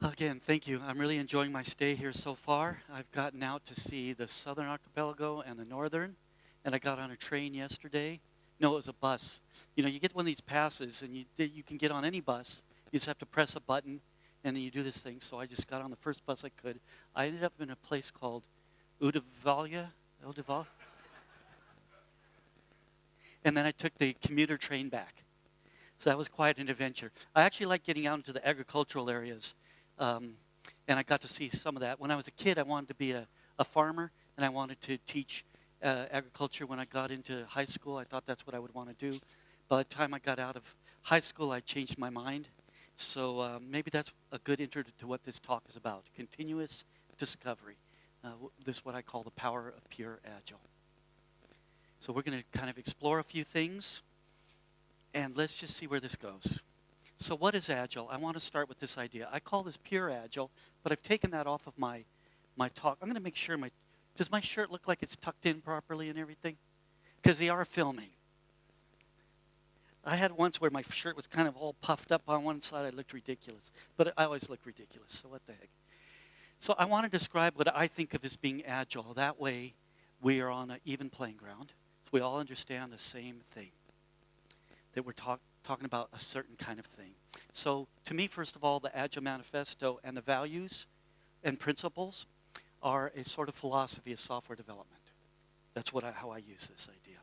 Again, thank you. I'm really enjoying my stay here so far. I've gotten out to see the southern archipelago and the northern, and I got on a train yesterday. No, it was a bus. You know, you get one of these passes, and you can get on any bus. You just have to press a button, and then you do this thing. So I just got on the first bus I could. I ended up in a place called Udaval, and then I took the commuter train back. So that was quite an adventure. I actually like getting out into the agricultural areas. Um, and I got to see some of that. When I was a kid, I wanted to be a farmer, and I wanted to teach agriculture. When I got into high school, I thought that's what I would want to do. By the time I got out of high school, I changed my mind. So maybe that's a good intro to what this talk is about, continuous discovery. This is what I call the power of pure Agile. So we're going to kind of explore a few things, and let's just see where this goes. So what is Agile? I want to start with this idea. I call this pure Agile, but I've taken that off of my talk. I'm going to make sure does my shirt look like it's tucked in properly and everything? Because they are filming. I had once where my shirt was kind of all puffed up on one side. I looked ridiculous. But I always look ridiculous, so what the heck. So I want to describe what I think of as being Agile. That way we are on an even playing ground. So we all understand the same thing. That we're talking about a certain kind of thing. So to me, first of all, the Agile Manifesto and the values and principles are a sort of philosophy of software development. That's how I use this idea.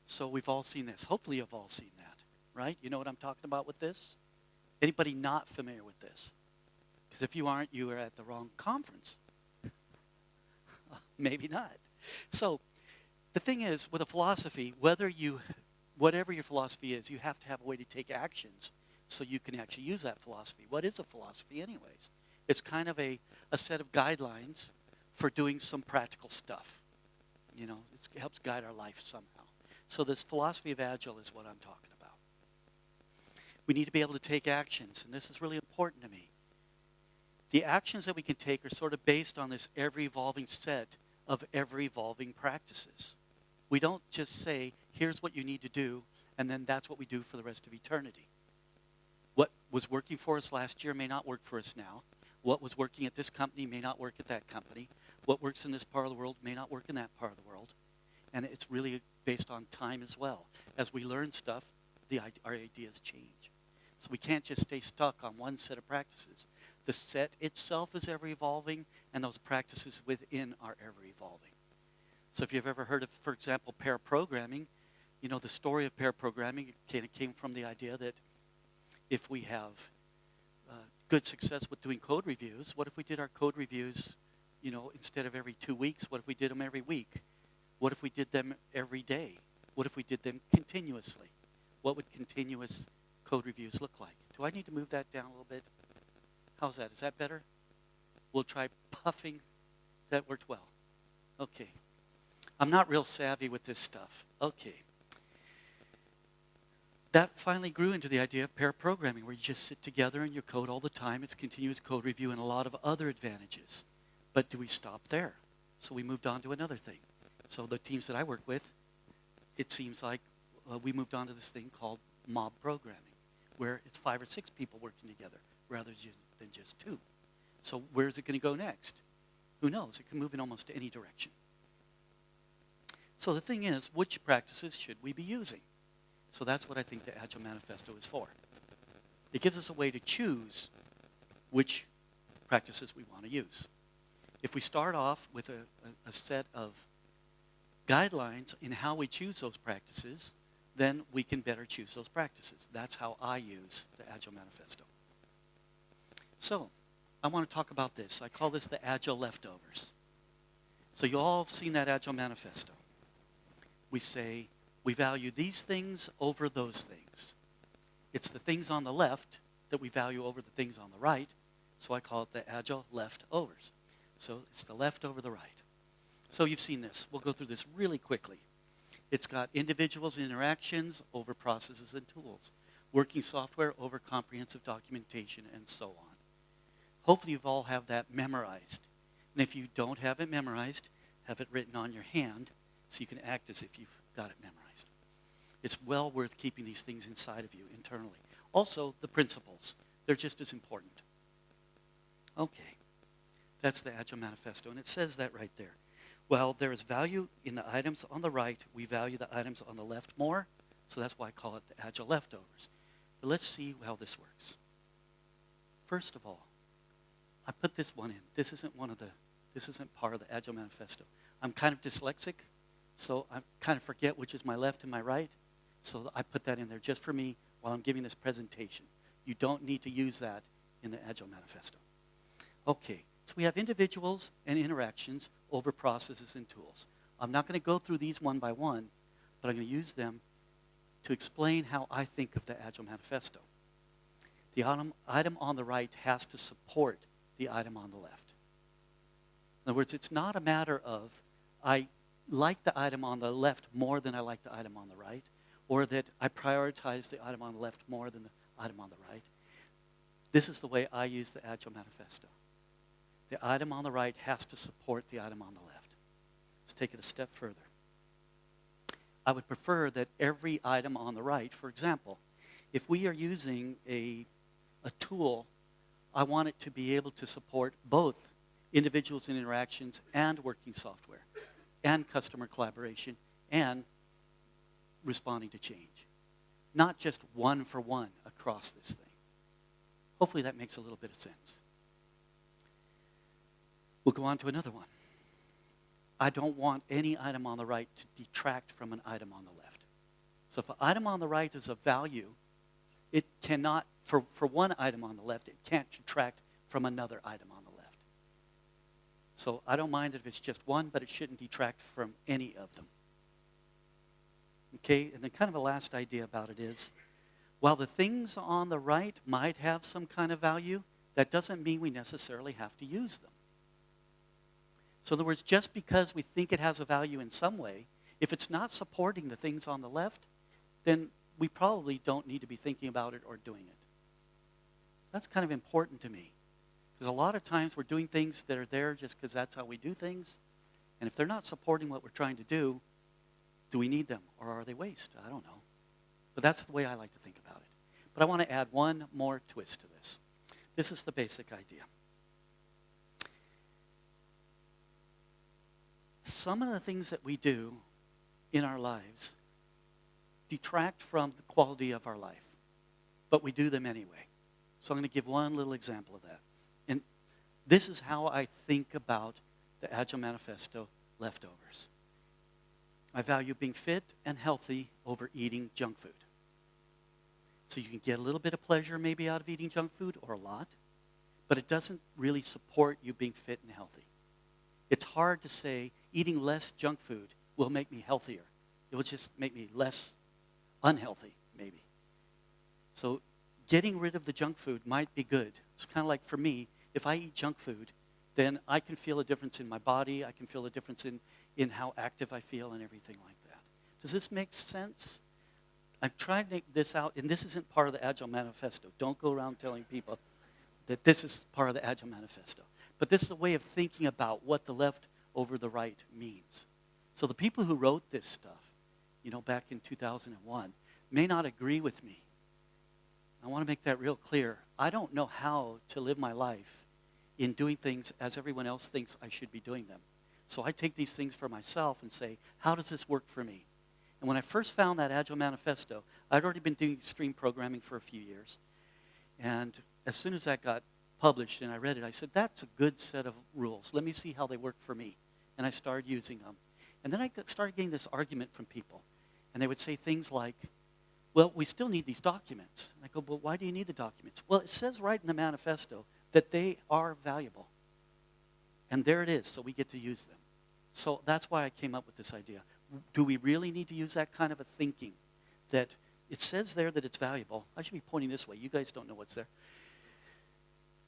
So we've all seen this. Hopefully you've all seen that, right? You know what I'm talking about with this? Anybody not familiar with this? Because if you aren't, you are at the wrong conference. Maybe not. So the thing is, with a philosophy, whatever your philosophy is, you have to have a way to take actions so you can actually use that philosophy. What is a philosophy anyways? It's kind of a set of guidelines for doing some practical stuff. You know, it helps guide our life somehow. So this philosophy of Agile is what I'm talking about. We need to be able to take actions, and this is really important to me. The actions that we can take are sort of based on this ever-evolving set of ever-evolving practices. We don't just say, here's what you need to do, and then that's what we do for the rest of eternity. What was working for us last year may not work for us now. What was working at this company may not work at that company. What works in this part of the world may not work in that part of the world. And it's really based on time as well. As we learn stuff, our ideas change. So we can't just stay stuck on one set of practices. The set itself is ever-evolving, and those practices within are ever-evolving. So if you've ever heard of, for example, pair programming, you know, the story of pair programming came from the idea that if we have good success with doing code reviews, what if we did our code reviews, you know, instead of every 2 weeks, what if we did them every week? What if we did them every day? What if we did them continuously? What would continuous code reviews look like? Do I need to move that down a little bit? How's that? Is that better? We'll try puffing. That worked well. Okay. I'm not real savvy with this stuff. Okay. That finally grew into the idea of pair programming, where you just sit together and you code all the time. It's continuous code review and a lot of other advantages. But do we stop there? So we moved on to another thing. So the teams that I work with, it seems like we moved on to this thing called mob programming, where it's 5 or 6 people working together rather than just 2. So where's it going to go next? Who knows? It can move in almost any direction. So the thing is, which practices should we be using? So that's what I think the Agile Manifesto is for. It gives us a way to choose which practices we want to use. If we start off with a set of guidelines in how we choose those practices, then we can better choose those practices. That's how I use the Agile Manifesto. So I want to talk about this. I call this the Agile leftovers. So you all have seen that Agile Manifesto. We say, we value these things over those things. It's the things on the left that we value over the things on the right, so I call it the Agile leftovers. So it's the left over the right. So you've seen this. We'll go through this really quickly. It's got individuals and interactions over processes and tools, working software over comprehensive documentation, and so on. Hopefully you all have that memorized. And if you don't have it memorized, have it written on your hand so you can act as if you've got it memorized. It's well worth keeping these things inside of you internally. Also, the principles. They're just as important. Okay, that's the Agile Manifesto, and it says that right there. Well, there is value in the items on the right. We value the items on the left more, so that's why I call it the Agile leftovers. But let's see how this works. First of all, I put this one in. This isn't part of the Agile Manifesto. I'm kind of dyslexic, so I kind of forget which is my left and my right. So I put that in there just for me while I'm giving this presentation. You don't need to use that in the Agile Manifesto. Okay, so we have individuals and interactions over processes and tools. I'm not going to go through these one by one, but I'm going to use them to explain how I think of the Agile Manifesto. The item on the right has to support the item on the left. In other words, it's not a matter of I like the item on the left more than I like the item on the right, or that I prioritize the item on the left more than the item on the right. This is the way I use the Agile Manifesto. The item on the right has to support the item on the left. Let's take it a step further. I would prefer that every item on the right, for example, if we are using a tool, I want it to be able to support both individuals and interactions and working software and customer collaboration and responding to change. Not just one for one across this thing. Hopefully that makes a little bit of sense. We'll go on to another one. I don't want any item on the right to detract from an item on the left. So if an item on the right is of value, it cannot, for one item on the left, it can't detract from another item on the left. So I don't mind if it's just one, but it shouldn't detract from any of them. Okay, and then kind of a last idea about it is, while the things on the right might have some kind of value, that doesn't mean we necessarily have to use them. So in other words, just because we think it has a value in some way, if it's not supporting the things on the left, then we probably don't need to be thinking about it or doing it. That's kind of important to me. Because a lot of times we're doing things that are there just because that's how we do things. And if they're not supporting what we're trying to do we need them or are they waste? I don't know. But that's the way I like to think about it. But I want to add one more twist to this. This is the basic idea. Some of the things that we do in our lives detract from the quality of our life, but we do them anyway. So I'm going to give one little example of that. And this is how I think about the Agile Manifesto leftovers. I value being fit and healthy over eating junk food. So you can get a little bit of pleasure maybe out of eating junk food, or a lot, but it doesn't really support you being fit and healthy. It's hard to say eating less junk food will make me healthier. It will just make me less unhealthy, maybe. So getting rid of the junk food might be good. It's kind of like for me, if I eat junk food, then I can feel a difference in my body. I can feel a difference in how active I feel and everything like that. Does this make sense? I'm trying to make this out, and this isn't part of the Agile Manifesto. Don't go around telling people that this is part of the Agile Manifesto. But this is a way of thinking about what the left over the right means. So the people who wrote this stuff, back in 2001, may not agree with me. I want to make that real clear. I don't know how to live my life in doing things as everyone else thinks I should be doing them. So I take these things for myself and say, how does this work for me? And when I first found that Agile Manifesto, I'd already been doing extreme programming for a few years. And as soon as that got published and I read it, I said, that's a good set of rules. Let me see how they work for me. And I started using them. And then I started getting this argument from people. And they would say things like, well, we still need these documents. And I go, well, why do you need the documents? Well, it says right in the manifesto that they are valuable. And there it is, so we get to use them. So that's why I came up with this idea. Do we really need to use that kind of a thinking? That it says there that it's valuable. I should be pointing this way. You guys don't know what's there.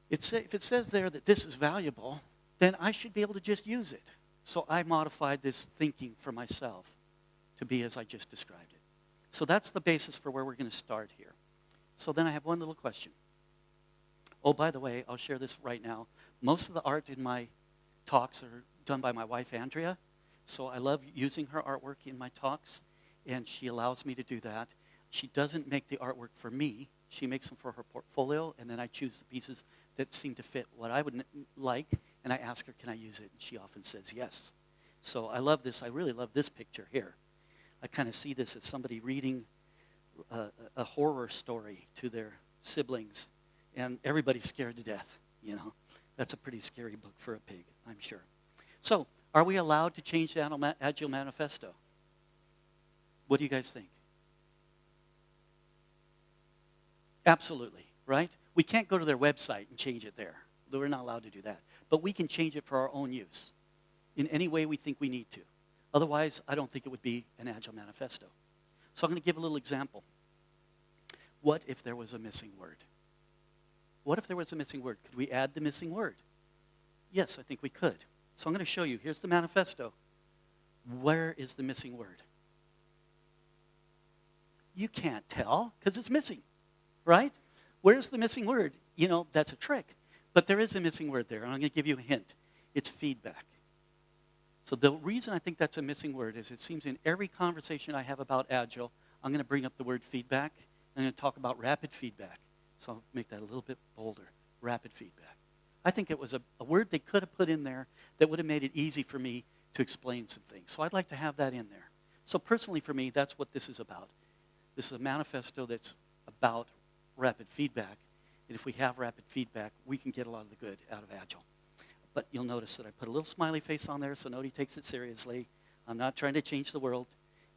If it says there that this is valuable, then I should be able to just use it. So I modified this thinking for myself to be as I just described it. So that's the basis for where we're going to start here. So then I have one little question. Oh, by the way, I'll share this right now. Most of the art in my talks are done by my wife, Andrea. So I love using her artwork in my talks, and she allows me to do that. She doesn't make the artwork for me. She makes them for her portfolio, and then I choose the pieces that seem to fit what I would like, and I ask her, can I use it? And she often says yes. So I love this. I really love this picture here. I kind of see this as somebody reading a horror story to their siblings, and everybody's scared to death, you know. That's a pretty scary book for a pig, I'm sure. So, are we allowed to change the Agile Manifesto? What do you guys think? Absolutely, right? We can't go to their website and change it there. We're not allowed to do that. But we can change it for our own use in any way we think we need to. Otherwise, I don't think it would be an Agile Manifesto. So I'm going to give a little example. What if there was a missing word? What if there was a missing word? Could we add the missing word? Yes, I think we could. So I'm going to show you. Here's the manifesto. Where is the missing word? You can't tell because it's missing, right? Where's the missing word? You know, that's a trick. But there is a missing word there, and I'm going to give you a hint. It's feedback. So the reason I think that's a missing word is it seems in every conversation I have about Agile, I'm going to bring up the word feedback. I'm going to talk about rapid feedback. So I'll make that a little bit bolder. Rapid feedback. I think it was a word they could have put in there that would have made it easy for me to explain some things. So I'd like to have that in there. So personally for me, that's what this is about. This is a manifesto that's about rapid feedback. And if we have rapid feedback, we can get a lot of the good out of Agile. But you'll notice that I put a little smiley face on there so nobody takes it seriously. I'm not trying to change the world.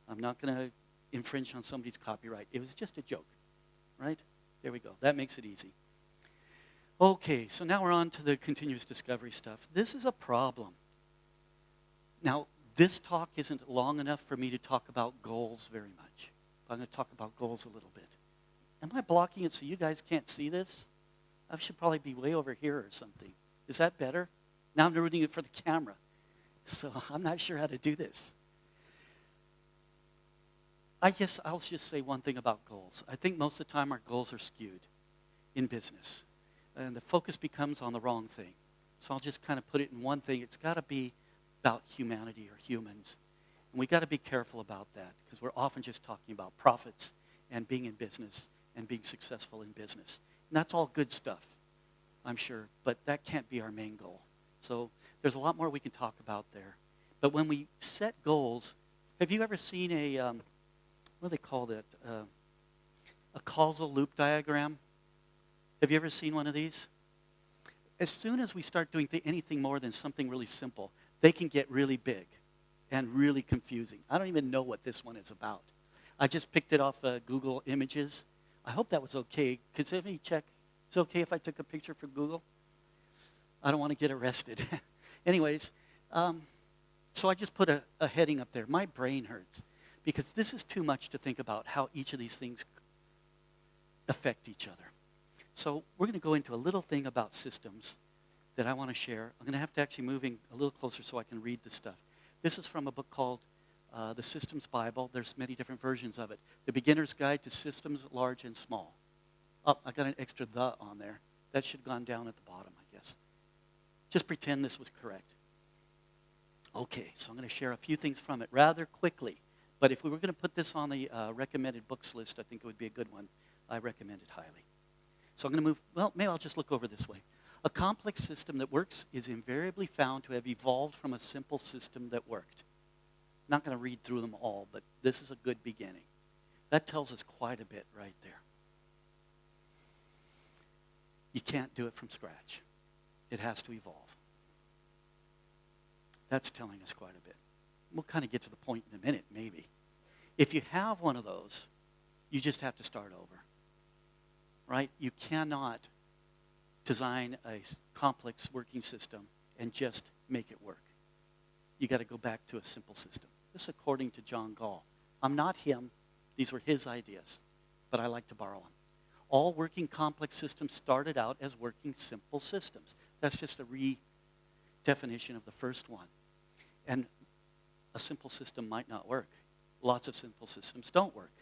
I'm not going to infringe on somebody's copyright. It was just a joke, right? There we go. That makes it easy. Okay, so now we're on to the continuous discovery stuff. This is a problem. Now, this talk isn't long enough for me to talk about goals very much. I'm going to talk about goals a little bit. Am I blocking it so you guys can't see this? I should probably be way over here or something. Is that better? Now I'm rooting it for the camera. So I'm not sure how to do this. I guess I'll just say one thing about goals. I think most of the time our goals are skewed in business. And the focus becomes on the wrong thing. So I'll just kind of put it in one thing. It's got to be about humanity or humans. And we got to be careful about that because we're often just talking about profits and being in business and being successful in business. And that's all good stuff, I'm sure, but that can't be our main goal. So there's a lot more we can talk about there. But when we set goals, have you ever seen what do they call that? A causal loop diagram? Have you ever seen one of these? As soon as we start doing anything more than something really simple, they can get really big and really confusing. I don't even know what this one is about. I just picked it off Google Images. I hope that was okay. Could somebody check? Is it okay if I took a picture from Google? I don't want to get arrested. Anyways, so I just put a heading up there. My brain hurts because this is too much to think about how each of these things affect each other. So we're going to go into a little thing about systems that I want to share. I'm going to have to actually move in a little closer so I can read this stuff. This is from a book called The Systems Bible. There's many different versions of it. The Beginner's Guide to Systems Large and Small. Oh, I got an extra "the" on there. That should have gone down at the bottom, I guess. Just pretend this was correct. Okay, so I'm going to share a few things from it rather quickly. But if we were going to put this on the recommended books list, I think it would be a good one. I recommend it highly. So I'm going to move, well, maybe I'll just look over this way. A complex system that works is invariably found to have evolved from a simple system that worked. I'm not going to read through them all, but this is a good beginning. That tells us quite a bit right there. You can't do it from scratch. It has to evolve. That's telling us quite a bit. We'll kind of get to the point in a minute, maybe. If you have one of those, you just have to start over. Right? You cannot design a complex working system and just make it work. You got to go back to a simple system. This is according to John Gall. I'm not him. These were his ideas, but I like to borrow them. All working complex systems started out as working simple systems. That's just a redefinition of the first one. And a simple system might not work. Lots of simple systems don't work.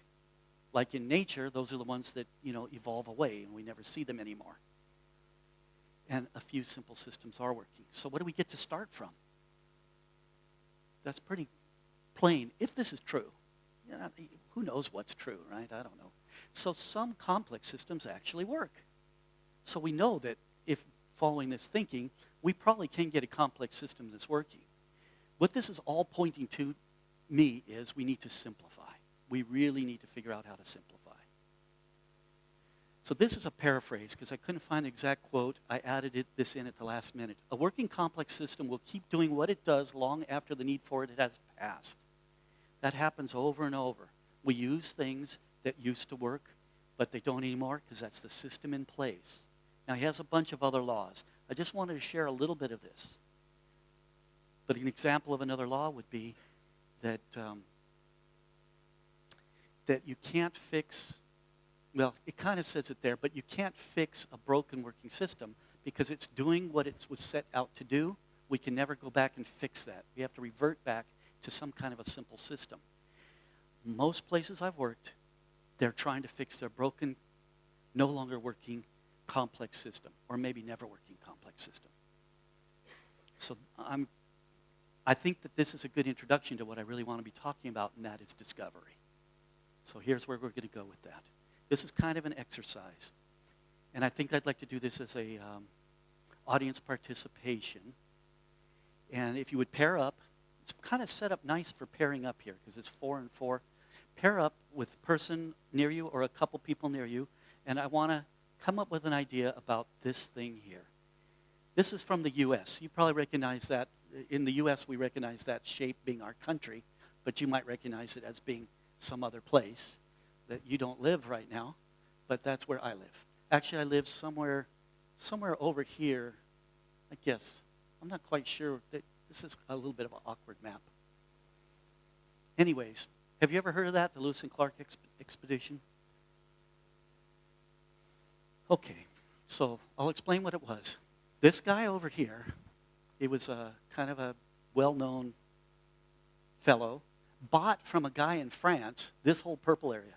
Like in nature, those are the ones that, evolve away and we never see them anymore. And a few simple systems are working. So what do we get to start from? That's pretty plain, if this is true. Yeah, who knows what's true, right? I don't know. So some complex systems actually work. So we know that if following this thinking, we probably can get a complex system that's working. What this is all pointing to me is we need to simplify. We really need to figure out how to simplify. So this is a paraphrase because I couldn't find the exact quote. I added this in at the last minute. A working complex system will keep doing what it does long after the need for it has passed. That happens over and over. We use things that used to work, but they don't anymore because that's the system in place. Now, he has a bunch of other laws. I just wanted to share a little bit of this. But an example of another law would be that, that you can't fix, well, it kind of says it there, but you can't fix a broken working system because it's doing what it was set out to do. We can never go back and fix that. We have to revert back to some kind of a simple system. Most places I've worked, they're trying to fix their broken, no longer working complex system, or maybe never working complex system. So I think that this is a good introduction to what I really want to be talking about, and that is discovery. So here's where we're going to go with that. This is kind of an exercise, and I think I'd like to do this as a audience participation. And if you would pair up, it's kind of set up nice for pairing up here because it's 4 and 4. Pair up with a person near you or a couple people near you, and I want to come up with an idea about this thing here. This is from the U.S. You probably recognize that. In the U.S., we recognize that shape being our country, but you might recognize it as being some other place that you don't live right now, but that's where I live. Actually, I live somewhere over here, I guess. I'm not quite sure. This is a little bit of an awkward map. Anyways, have you ever heard of that, the Lewis and Clark expedition? Okay, so I'll explain what it was. This guy over here, he was a kind of a well-known fellow, bought from a guy in France this whole purple area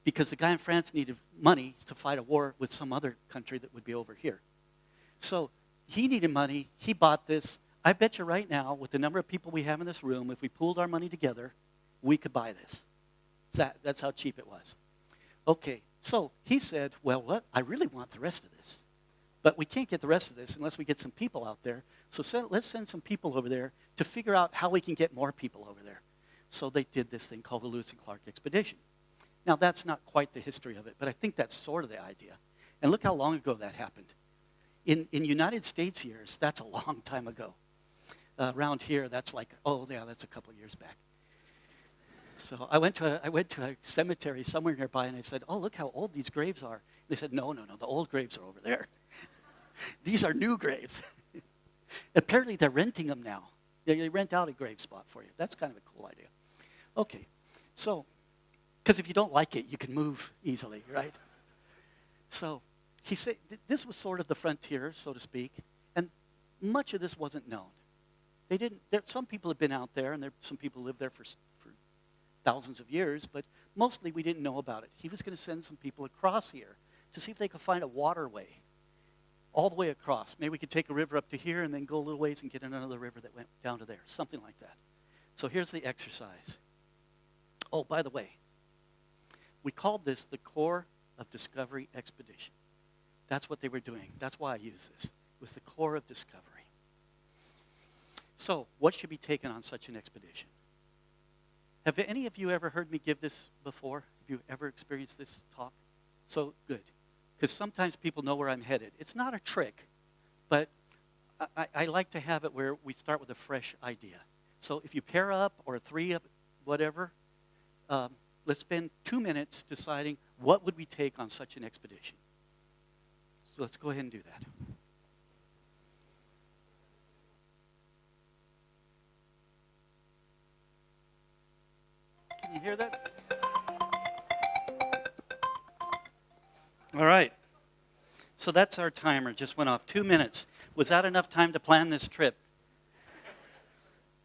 because the guy in France needed money to fight a war with some other country that would be over here. So he needed money. He bought this. I bet you right now, with the number of people we have in this room, if we pooled our money together, we could buy this. That's how cheap it was. Okay, so he said, well, what? I really want the rest of this. But we can't get the rest of this unless we get some people out there. So let's send some people over there to figure out how we can get more people over there. So they did this thing called the Lewis and Clark expedition. Now, that's not quite the history of it, but I think that's sort of the idea. And look how long ago that happened. In United States years, that's a long time ago. Around here, that's like, oh, yeah, that's a couple of years back. So I went to a cemetery somewhere nearby, and I said, oh, look how old these graves are. And they said, no, the old graves are over there. These are new graves. Apparently, they're renting them now. They rent out a grave spot for you. That's kind of a cool idea. Okay, so, because if you don't like it, you can move easily, right? So he said this was sort of the frontier, so to speak, and much of this wasn't known. Some people have been out there, and some people live there for thousands of years, but mostly we didn't know about it. He was going to send some people across here to see if they could find a waterway all the way across. Maybe we could take a river up to here and then go a little ways and get another river that went down to there, something like that. So here's the exercise. Oh, by the way, we called this the Core of Discovery Expedition. That's what they were doing. That's why I use this. It was the core of discovery. So what should be taken on such an expedition? Have any of you ever heard me give this before? Have you ever experienced this talk? So good. Because sometimes people know where I'm headed. It's not a trick, but I like to have it where we start with a fresh idea. So if you pair up or 3 up, whatever, let's spend 2 minutes deciding what would we take on such an expedition. So let's go ahead and do that. Can you hear that? All right. So that's our timer. Just went off 2 minutes. Was that enough time to plan this trip?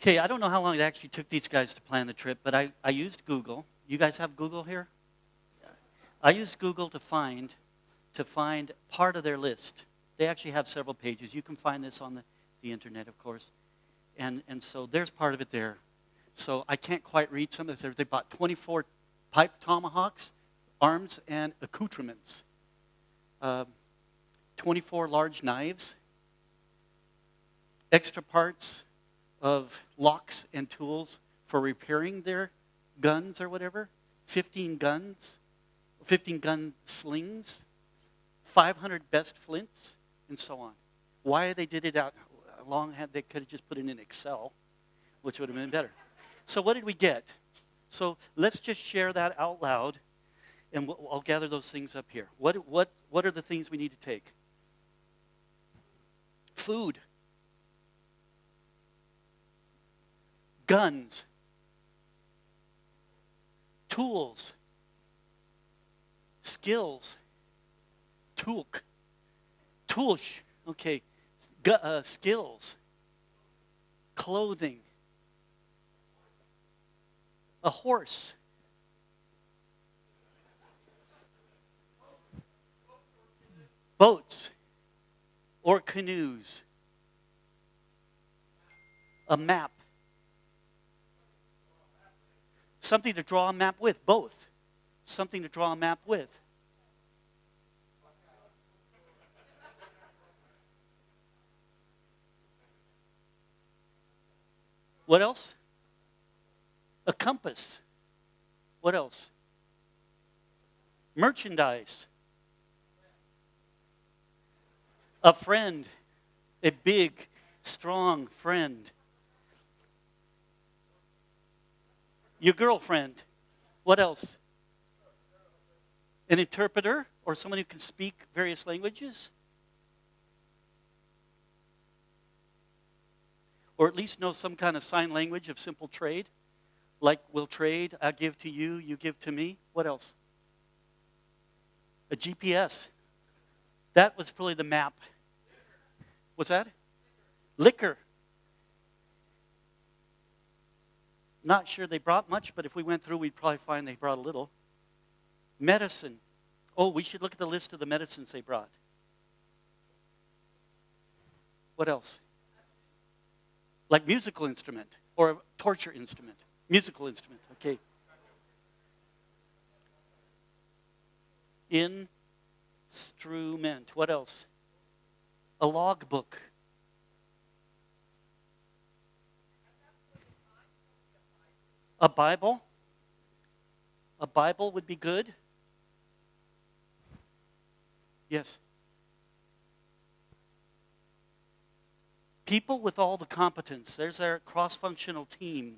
Okay, I don't know how long it actually took these guys to plan the trip, but I used Google. You guys have Google here? I used Google to find part of their list. They actually have several pages. You can find this on the internet, of course. And so there's part of it there. So I can't quite read some of this. They bought 24 pipe tomahawks, arms and accoutrements. 24 large knives, extra parts of locks and tools for repairing their guns or whatever, 15 guns, 15 gun slings, 500 best flints, and so on. Why they did it out long had they could have just put it in Excel, which would have been better. So what did we get? So let's just share that out loud, and I'll gather those things up here. What are the things we need to take? Food. Guns. Tools. Skills. Toolk. Toolsh. Okay. Skills. Clothing. A horse. Boats or canoes. A map. Something to draw a map with, both. Something to draw a map with. What else? A compass. What else? Merchandise. A friend. A big, strong friend. Your girlfriend. What else? An interpreter or someone who can speak various languages? Or at least know some kind of sign language of simple trade? Like we'll trade, I give to you, you give to me. What else? A GPS. That was probably the map. What's that? Liquor. Not sure they brought much, but if we went through, we'd probably find they brought a little. Medicine. Oh, we should look at the list of the medicines they brought. What else? Like musical instrument or a torture instrument. Musical instrument, okay. Instrument. What else? A logbook. A Bible. A Bible would be good. Yes. People with all the competence. There's our cross-functional team.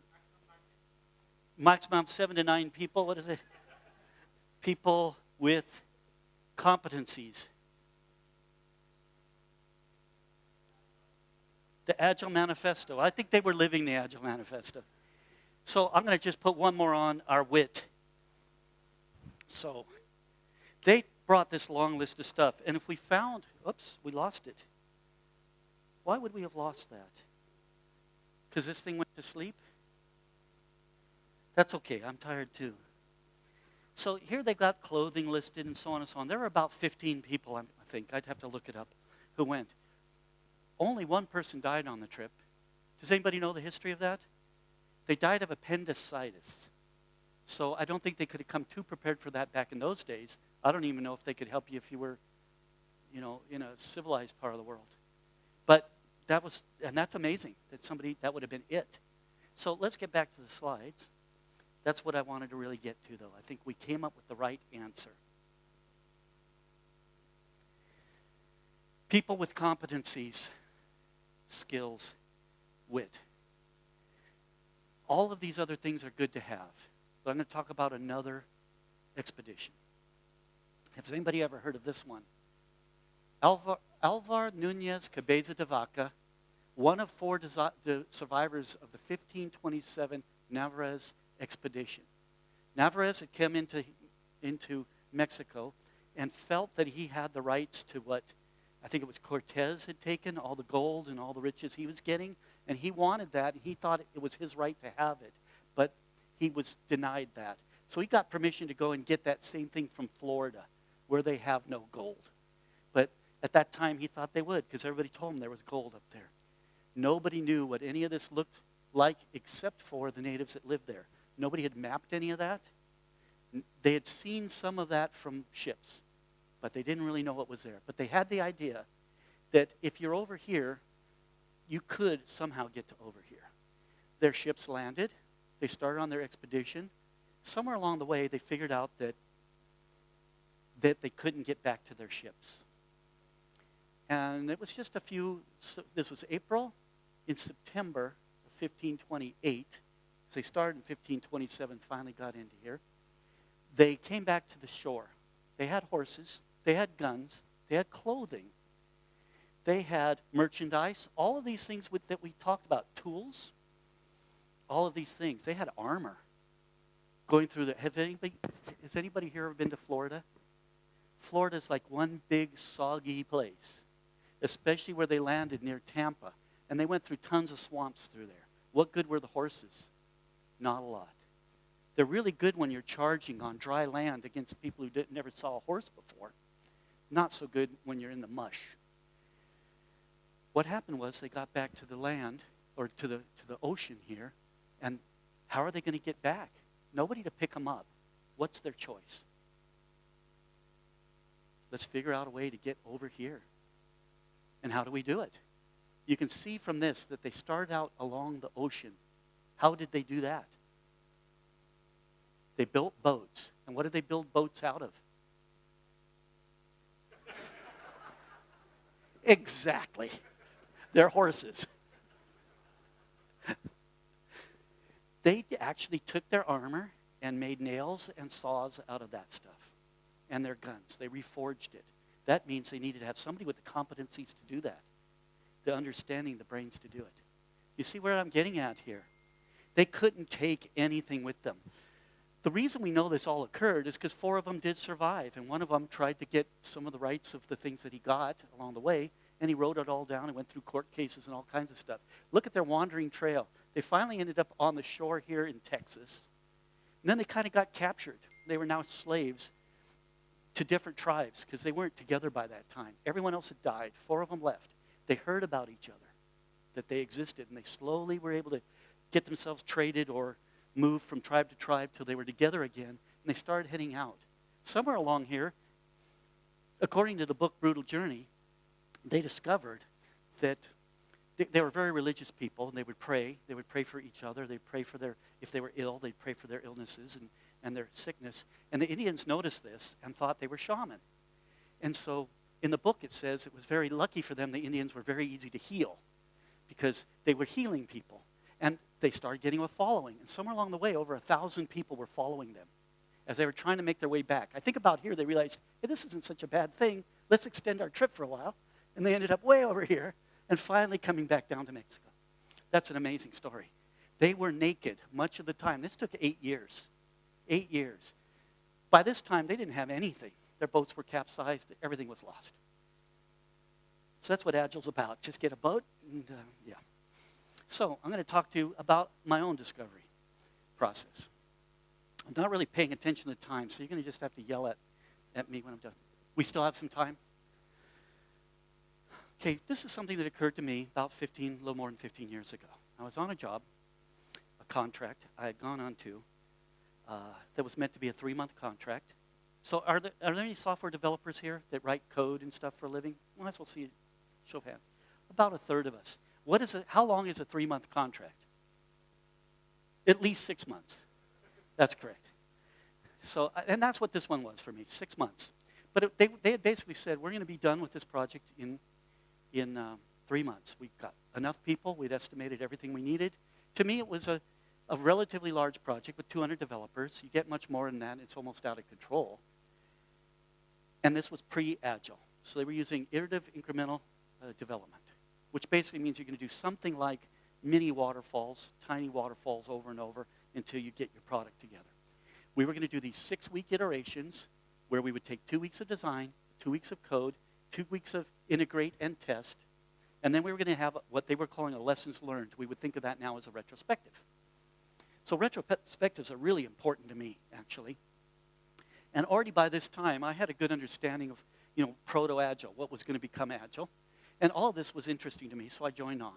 Maximum 7 to 9 people. What is it? People with competencies. The Agile Manifesto. I think they were living the Agile Manifesto. So I'm going to just put one more on, our wit. So they brought this long list of stuff. And if we found, oops, we lost it. Why would we have lost that? Because this thing went to sleep? That's okay, I'm tired too. So here they've got clothing listed and so on and so on. There were about 15 people, I think, I'd have to look it up, who went. Only one person died on the trip. Does anybody know the history of that? They died of appendicitis. So I don't think they could have come too prepared for that back in those days. I don't even know if they could help you if you were, in a civilized part of the world. But that's amazing that that would have been it. So let's get back to the slides. That's what I wanted to really get to, though. I think we came up with the right answer. People with competencies, skills, wit. All of these other things are good to have. But I'm going to talk about another expedition. Has anybody ever heard of this one? Alvar Nunez Cabeza de Vaca, one of 4 survivors of the 1527 Narvaez expedition. Narvaez had come into Mexico and felt that he had the rights to what I think it was Cortez had taken, all the gold and all the riches he was getting, and he wanted that, and he thought it was his right to have it, but he was denied that. So he got permission to go and get that same thing from Florida, where they have no gold. But at that time, he thought they would, because everybody told him there was gold up there. Nobody knew what any of this looked like except for the natives that lived there. Nobody had mapped any of that. They had seen some of that from ships, but they didn't really know what was there. But they had the idea that if you're over here, you could somehow get to over here. Their ships landed. They started on their expedition. Somewhere along the way, they figured out that they couldn't get back to their ships. And it was just this was April. In September of 1528, so they started in 1527, finally got into here. They came back to the shore. They had horses, they had guns, they had clothing, they had merchandise, all of these things that we talked about, tools, all of these things. They had armor. Going through has anybody here ever been to Florida? Florida's like one big soggy place, especially where they landed near Tampa. And they went through tons of swamps through there. What good were the horses? Not a lot. They're really good when you're charging on dry land against people who never saw a horse before. Not so good when you're in the mush. What happened was they got back to the land, or to the ocean here, and how are they going to get back? Nobody to pick them up. What's their choice? Let's figure out a way to get over here. And how do we do it? You can see from this that they started out along the ocean. How did they do that? They built boats. And what did they build boats out of? Exactly. Their horses. They actually took their armor and made nails and saws out of that stuff. And their guns. They reforged it. That means they needed to have somebody with the competencies to do that. The understanding, the brains to do it. You see where I'm getting at here? They couldn't take anything with them. The reason we know this all occurred is because 4 of them did survive, and one of them tried to get some of the rights of the things that he got along the way, and he wrote it all down and went through court cases and all kinds of stuff. Look at their wandering trail. They finally ended up on the shore here in Texas. And then they kind of got captured. They were now slaves to different tribes because they weren't together by that time. Everyone else had died. 4 of them left. They heard about each other, that they existed, and they slowly were able to get themselves traded or moved from tribe to tribe till they were together again, and they started heading out. Somewhere along here, according to the book Brutal Journey, they discovered that they were very religious people, and they would pray. They would pray for each other. They'd pray for if they were ill, they'd pray for their illnesses and their sickness. And the Indians noticed this and thought they were shaman. And so in the book it says it was very lucky for them the Indians were very easy to heal because they were healing people. And they started getting a following. And somewhere along the way, over 1,000 people were following them as they were trying to make their way back. I think about here, they realized, hey, this isn't such a bad thing. Let's extend our trip for a while. And they ended up way over here and finally coming back down to Mexico. That's an amazing story. They were naked much of the time. This took 8 years. 8 years. By this time, they didn't have anything. Their boats were capsized. Everything was lost. So that's what Agile's about. Just get a boat and, yeah. So I'm going to talk to you about my own discovery process. I'm not really paying attention to the time, so you're going to just have to yell at me when I'm done. We still have some time? Okay, this is something that occurred to me about a little more than 15 years ago. I was on a job, a contract I had gone on to that was meant to be a 3-month contract. So are there any software developers here that write code and stuff for a living? Well, as we'll see, show of hands. About a third of us. How long is a 3-month contract? At least 6 months. That's correct. So, and that's what this one was for me, 6 months. But they had basically said, we're going to be done with this project in 3 months. We've got enough people. We'd estimated everything we needed. To me, it was a relatively large project with 200 developers. You get much more than that. It's almost out of control. And this was pre-Agile. So they were using iterative incremental development, which basically means you're going to do something like mini waterfalls, tiny waterfalls over and over until you get your product together. We were going to do these 6-week iterations where we would take 2 weeks of design, 2 weeks of code, 2 weeks of integrate and test, and then we were going to have what they were calling a lessons learned. We would think of that now as a retrospective. So retrospectives are really important to me, actually. And already by this time, I had a good understanding of, proto-Agile, what was going to become Agile. And all of this was interesting to me, so I joined on.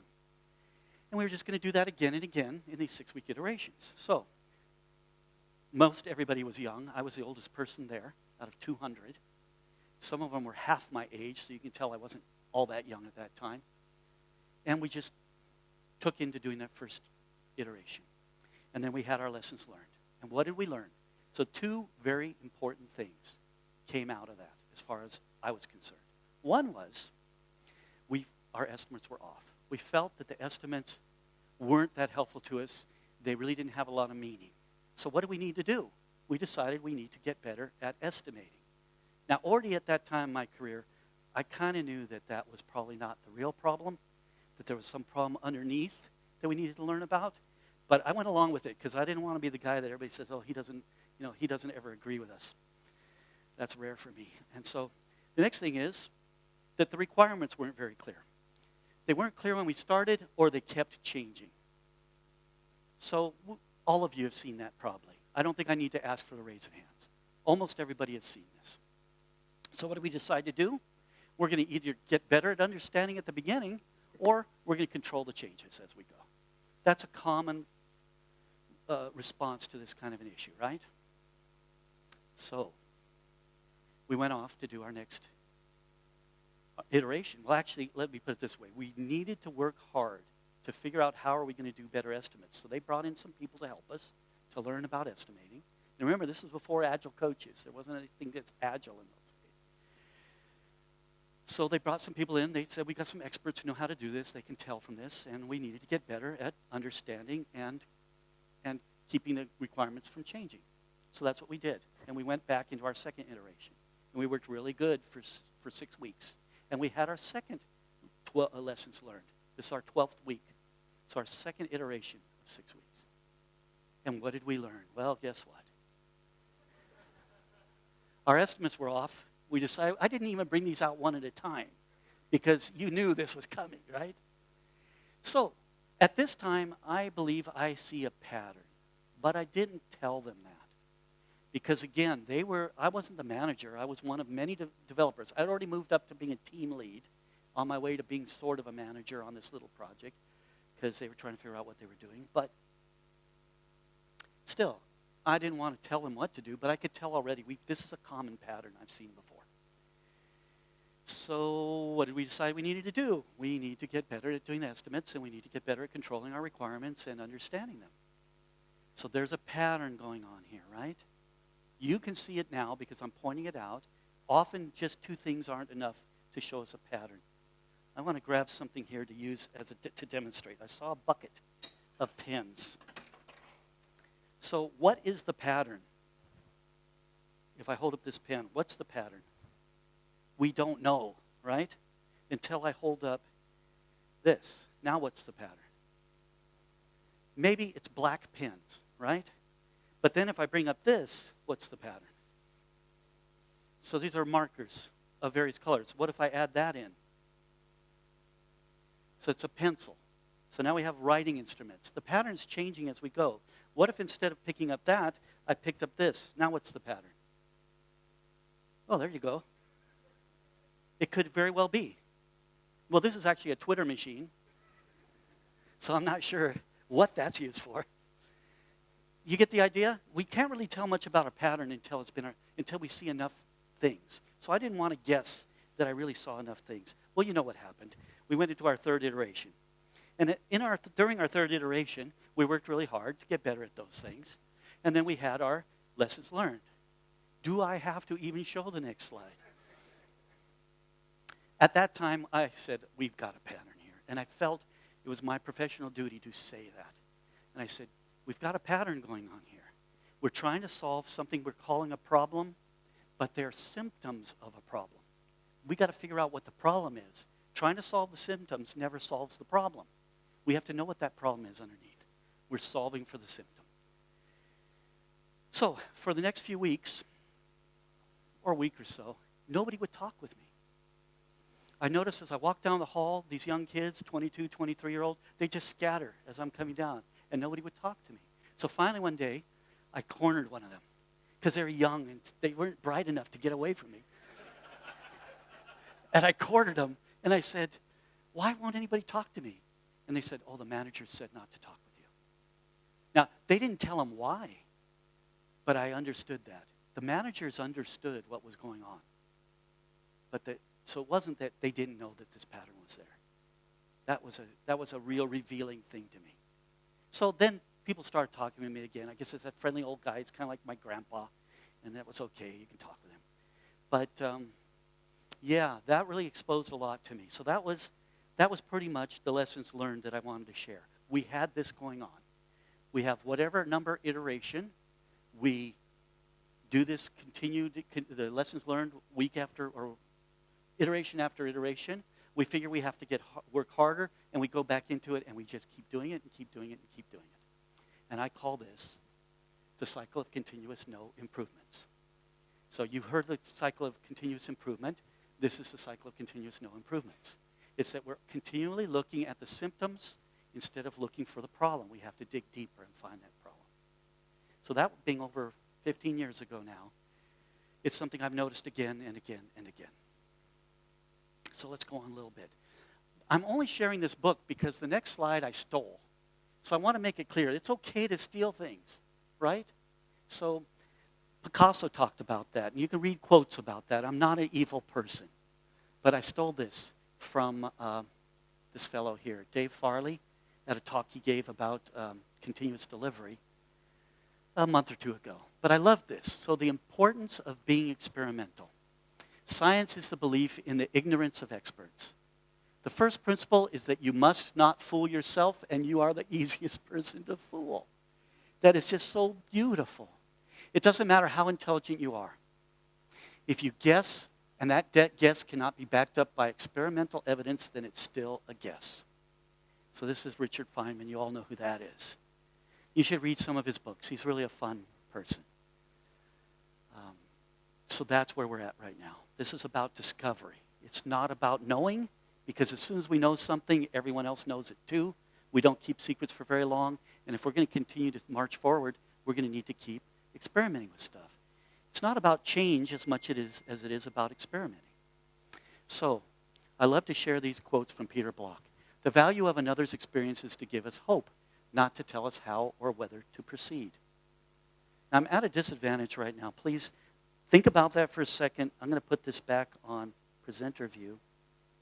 And we were just going to do that again and again in these 6-week iterations. So Most everybody was young. I was the oldest person there out of 200. Some of them were half my age, so you can tell I wasn't all that young at that time. And we just took into doing that first iteration. And then we had our lessons learned. And what did we learn? So two very important things came out of that as far as I was concerned. One was our estimates were off. We felt that the estimates weren't that helpful to us. They really didn't have a lot of meaning. So what do we need to do? We decided we need to get better at estimating. Now, already at that time in my career, I kind of knew that that was probably not the real problem, that there was some problem underneath that we needed to learn about. But I went along with it because I didn't want to be the guy that everybody says, oh, he doesn't ever agree with us. That's rare for me. And so the next thing is that the requirements weren't very clear. They weren't clear when we started, or they kept changing. So all of you have seen that probably. I don't think I need to ask for the raise of hands. Almost everybody has seen this. So what do we decide to do? We're going to either get better at understanding at the beginning, or we're going to control the changes as we go. That's a common response to this kind of an issue, right? So we went off to do our next iteration. Well, actually, let me put it this way. We needed to work hard to figure out how are we going to do better estimates. So they brought in some people to help us to learn about estimating. And remember, this was before Agile coaches. There wasn't anything that's Agile in those days. So they brought some people in. They said, we got some experts who know how to do this. They can tell from this. And we needed to get better at understanding and keeping the requirements from changing. So that's what we did. And we went back into our second iteration. And we worked really good for 6 weeks. And we had our second lessons learned. This is our 12th week. It's our second iteration of 6 weeks. And what did we learn? Well, guess what? Our estimates were off. We decided, I didn't even bring these out one at a time because you knew this was coming, right? So at this time, I believe I see a pattern. But I didn't tell them that. Because again, I wasn't the manager. I was one of many developers. I'd already moved up to being a team lead on my way to being sort of a manager on this little project because they were trying to figure out what they were doing. But still, I didn't want to tell them what to do, but I could tell already this is a common pattern I've seen before. So what did we decide we needed to do? We need to get better at doing estimates, and we need to get better at controlling our requirements and understanding them. So there's a pattern going on here, right? You can see it now because I'm pointing it out. Often just two things aren't enough to show us a pattern. I want to grab something here to use to demonstrate. I saw a bucket of pens. So what is the pattern? If I hold up this pen, what's the pattern? We don't know, right? Until I hold up this. Now what's the pattern? Maybe it's black pens, right? But then if I bring up this, what's the pattern? So these are markers of various colors. What if I add that in? So it's a pencil. So now we have writing instruments. The pattern's changing as we go. What if instead of picking up that, I picked up this? Now what's the pattern? Oh, there you go. It could very well be. Well, this is actually a Twitter machine. So I'm not sure what that's used for. You get the idea? We can't really tell much about a pattern until we see enough things. So I didn't want to guess that I really saw enough things. Well, you know what happened. We went into our third iteration. And during our third iteration, we worked really hard to get better at those things. And then we had our lessons learned. Do I have to even show the next slide? At that time, I said, we've got a pattern here. And I felt it was my professional duty to say that. And I said, we've got a pattern going on here. We're trying to solve something we're calling a problem, but they're symptoms of a problem. We got to figure out what the problem is. Trying to solve the symptoms never solves the problem. We have to know what that problem is underneath. We're solving for the symptom. So for the next few weeks, or a week or so, nobody would talk with me. I noticed as I walked down the hall, these young kids, 22, 23-year-old, they just scatter as I'm coming down, and nobody would talk to me. So finally one day, I cornered one of them because they were young and they weren't bright enough to get away from me. And I cornered them, and I said, why won't anybody talk to me? And they said, oh, the manager said not to talk with you. Now, they didn't tell them why. But I understood that. The managers understood what was going on. So it wasn't that they didn't know that this pattern was there. That was a real revealing thing to me. So then people started talking to me again. I guess it's that friendly old guy. It's kind of like my grandpa, and that was okay. You can talk with him. But yeah, that really exposed a lot to me. So that was pretty much the lessons learned that I wanted to share. We had this going on. We have whatever number iteration. We do this the lessons learned week after, or iteration after iteration. We figure we have to work harder, and we go back into it, and we just keep doing it and keep doing it and keep doing it. And I call this the cycle of continuous no improvements. So you've heard the cycle of continuous improvement. This is the cycle of continuous no improvements. It's that we're continually looking at the symptoms instead of looking for the problem. We have to dig deeper and find that problem. So that being over 15 years ago now, it's something I've noticed again and again and again. So let's go on a little bit. I'm only sharing this book because the next slide I stole. So I want to make it clear. It's okay to steal things, right? So Picasso talked about that, and you can read quotes about that. I'm not an evil person. But I stole this from this fellow here, Dave Farley, at a talk he gave about continuous delivery a month or two ago. But I love this. So the importance of being experimental. Science is the belief in the ignorance of experts. The first principle is that you must not fool yourself, and you are the easiest person to fool. That is just so beautiful. It doesn't matter how intelligent you are. If you guess, and that guess cannot be backed up by experimental evidence, then it's still a guess. So this is Richard Feynman. You all know who that is. You should read some of his books. He's really a fun person. So that's where we're at right now. This is about discovery. It's not about knowing, because as soon as we know something, everyone else knows it too. We don't keep secrets for very long. And if we're going to continue to march forward, we're going to need to keep experimenting with stuff. It's not about change as much as it is about experimenting. So I love to share these quotes from Peter Block. The value of another's experience is to give us hope, not to tell us how or whether to proceed. Now, I'm at a disadvantage right now. Please think about that for a second. I'm going to put this back on presenter view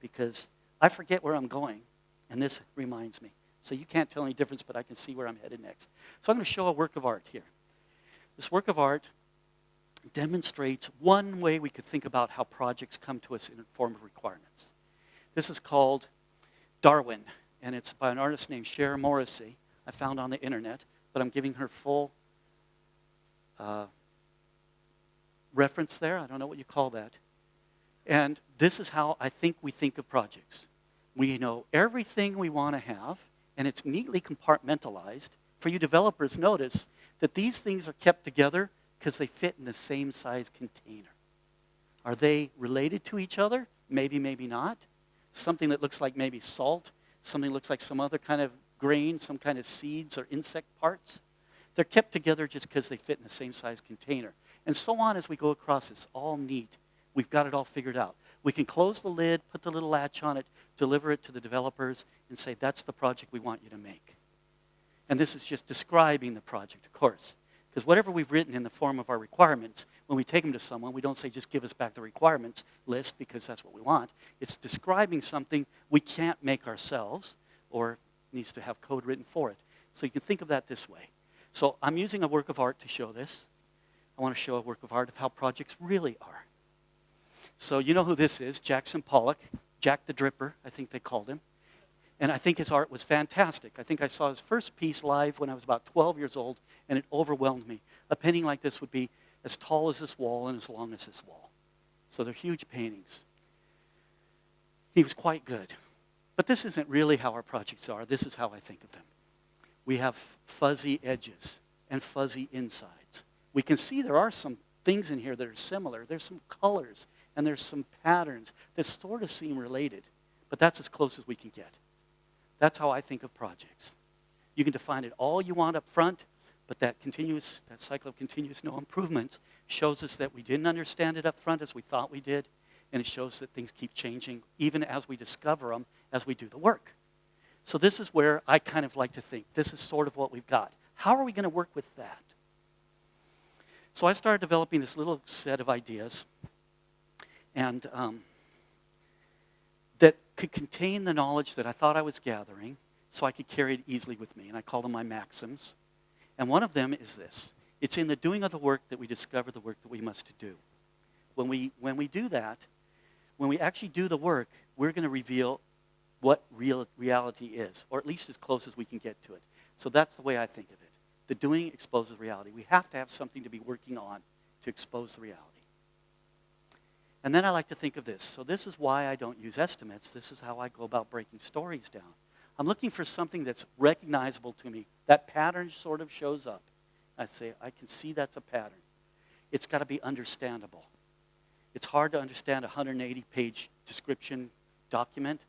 because I forget where I'm going, and this reminds me. So you can't tell any difference, but I can see where I'm headed next. So I'm going to show a work of art here. This work of art demonstrates one way we could think about how projects come to us in the form of requirements. This is called Darwin, and it's by an artist named Cher Morrissey. I found on the internet, but I'm giving her full reference there. I don't know what you call that. And this is how I think we think of projects. We know everything we want to have, and it's neatly compartmentalized. For you developers, notice that these things are kept together because they fit in the same size container. Are they related to each other? Maybe, maybe not. Something that looks like maybe salt, something that looks like some other kind of grain, some kind of seeds or insect parts. They're kept together just because they fit in the same size container. And so on as we go across, it's all neat. We've got it all figured out. We can close the lid, put the little latch on it, deliver it to the developers, and say, that's the project we want you to make. And this is just describing the project, of course. Because whatever we've written in the form of our requirements, when we take them to someone, we don't say, just give us back the requirements list because that's what we want. It's describing something we can't make ourselves or needs to have code written for it. So you can think of that this way. So I'm using a work of art to show this. I want to show a work of art of how projects really are. So you know who this is, Jackson Pollock, Jack the Dripper, I think they called him. And I think his art was fantastic. I think I saw his first piece live when I was about 12 years old, and it overwhelmed me. A painting like this would be as tall as this wall and as long as this wall. So they're huge paintings. He was quite good. But this isn't really how our projects are. This is how I think of them. We have fuzzy edges and fuzzy insides. We can see there are some things in here that are similar. There's some colors and there's some patterns that sort of seem related. But that's as close as we can get. That's how I think of projects. You can define it all you want up front, but that cycle of continuous no improvements shows us that we didn't understand it up front as we thought we did, and it shows that things keep changing even as we discover them, as we do the work. So this is where I kind of like to think. This is sort of what we've got. How are we going to work with that? So I started developing this little set of ideas and that could contain the knowledge that I thought I was gathering so I could carry it easily with me. And I call them my maxims. And one of them is this. It's in the doing of the work that we discover the work that we must do. When we do that, when we actually do the work, we're going to reveal what reality is, or at least as close as we can get to it. So that's the way I think of it. The doing exposes reality. We have to have something to be working on to expose the reality. And then I like to think of this. So this is why I don't use estimates. This is how I go about breaking stories down. I'm looking for something that's recognizable to me. That pattern sort of shows up. I say, I can see that's a pattern. It's got to be understandable. It's hard to understand a 180-page description document,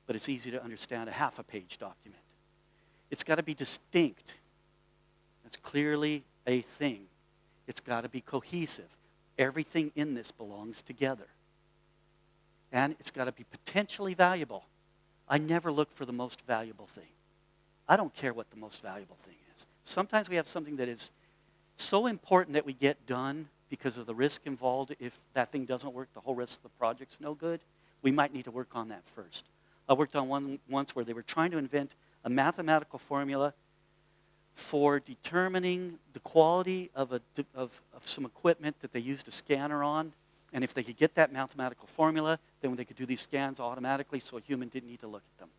but it's easy to understand a half-a-page document. It's got to be distinct. It's clearly a thing. It's got to be cohesive. Everything in this belongs together. And it's got to be potentially valuable. I never look for the most valuable thing. I don't care what the most valuable thing is. Sometimes we have something that is so important that we get done because of the risk involved. If that thing doesn't work, the whole rest of the project's no good. We might need to work on that first. I worked on one once where they were trying to invent a mathematical formula for determining the quality of some equipment that they used a scanner on. And if they could get that mathematical formula, then they could do these scans automatically so a human didn't need to look at them.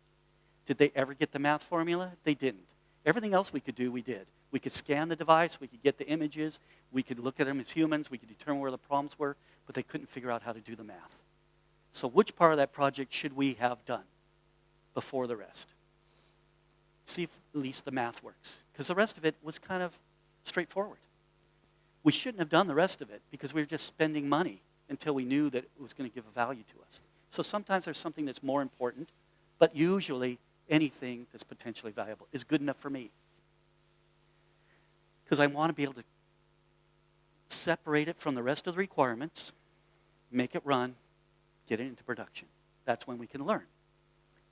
Did they ever get the math formula? They didn't. Everything else we could do, we did. We could scan the device, we could get the images, we could look at them as humans, we could determine where the problems were, but they couldn't figure out how to do the math. So which part of that project should we have done before the rest? See if at least the math works. Because the rest of it was kind of straightforward. We shouldn't have done the rest of it because we were just spending money until we knew that it was going to give a value to us. So sometimes there's something that's more important, but usually anything that's potentially valuable is good enough for me. Because I want to be able to separate it from the rest of the requirements, make it run, get it into production. That's when we can learn.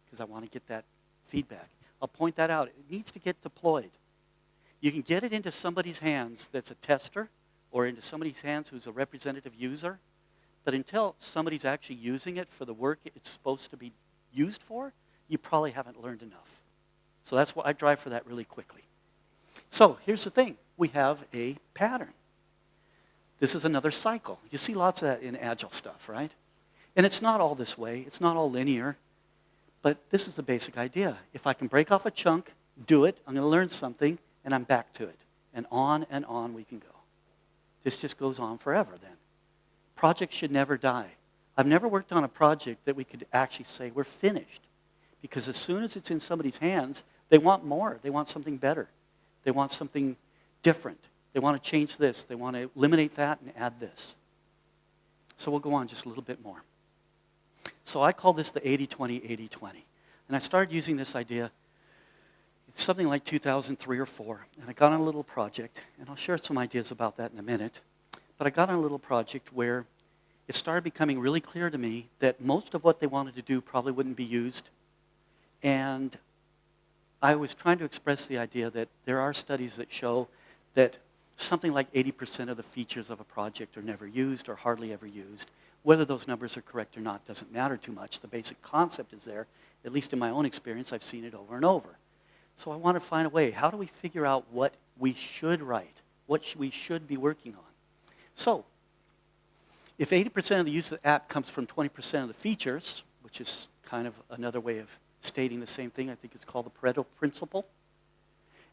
Because I want to get that feedback. I'll point that out. It needs to get deployed. You can get it into somebody's hands that's a tester or into somebody's hands who's a representative user. But until somebody's actually using it for the work it's supposed to be used for, you probably haven't learned enough. So that's why I drive for that really quickly. So here's the thing. We have a pattern. This is another cycle. You see lots of that in Agile stuff, right? And it's not all this way. It's not all linear. But this is the basic idea. If I can break off a chunk, do it, I'm going to learn something, and I'm back to it. And on we can go. This just goes on forever then. Projects should never die. I've never worked on a project that we could actually say we're finished. Because as soon as it's in somebody's hands, they want more. They want something better. They want something different. They want to change this. They want to eliminate that and add this. So we'll go on just a little bit more. So I call this the 80-20, 80-20. And I started using this idea, it's something like 2003 or 4. And I got on a little project, and I'll share some ideas about that in a minute. But I got on a little project where it started becoming really clear to me that most of what they wanted to do probably wouldn't be used. And I was trying to express the idea that there are studies that show that something like 80% of the features of a project are never used or hardly ever used. Whether those numbers are correct or not doesn't matter too much. The basic concept is there. At least in my own experience, I've seen it over and over. So I want to find a way. How do we figure out what we should write? What we should be working on? So, if 80% of the use of the app comes from 20% of the features, which is kind of another way of stating the same thing, I think it's called the Pareto principle,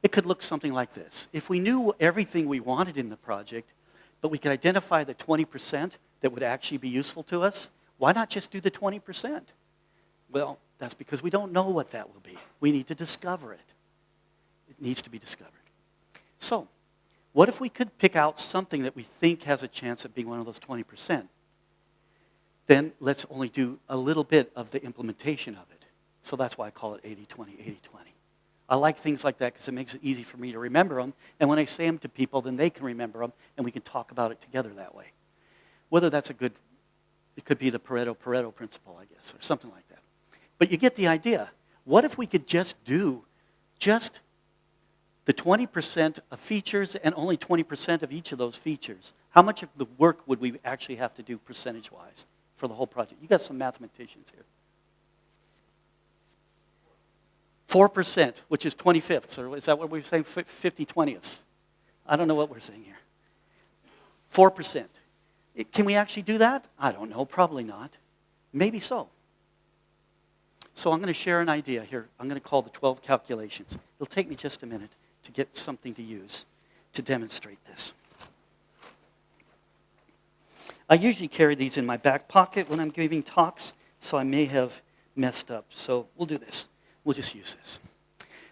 it could look something like this. If we knew everything we wanted in the project, but we could identify the 20% that would actually be useful to us, why not just do the 20%? Well, that's because we don't know what that will be. We need to discover it. It needs to be discovered. So, what if we could pick out something that we think has a chance at being one of those 20%? Then let's only do a little bit of the implementation of it. So that's why I call it 80-20, 80-20. I like things like that because it makes it easy for me to remember them. And when I say them to people, then they can remember them, and we can talk about it together that way. Whether that's a good, it could be the Pareto principle, I guess, or something like that. But you get the idea. What if we could just do just the 20% of features and only 20% of each of those features, how much of the work would we actually have to do percentage-wise for the whole project? You got some mathematicians here. 4%, which is 25ths, or is that what we're saying, 50 20ths? I don't know what we're saying here. 4%. Can we actually do that? I don't know, probably not. Maybe so. So I'm going to share an idea here. I'm going to call the 12 calculations. It'll take me just a minute to get something to use to demonstrate this. I usually carry these in my back pocket when I'm giving talks, so I may have messed up. So we'll do this. We'll just use this.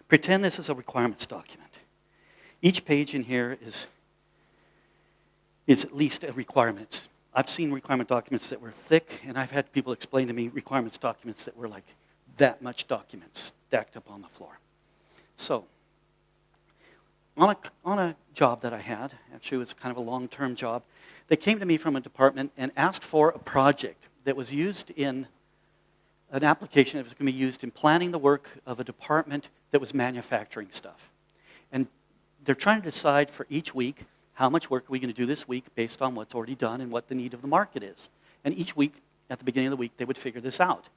Pretend this is a requirements document. Each page in here is at least a requirements. I've seen requirement documents that were thick, and I've had people explain to me requirements documents that were like that much documents stacked up on the floor. So, on a job that I had, actually it was kind of a long-term job, they came to me from a department and asked for a project that was used in an application that was going to be used in planning the work of a department that was manufacturing stuff. And they're trying to decide for each week, how much work are we going to do this week based on what's already done and what the need of the market is. And each week, at the beginning of the week, they would figure this out.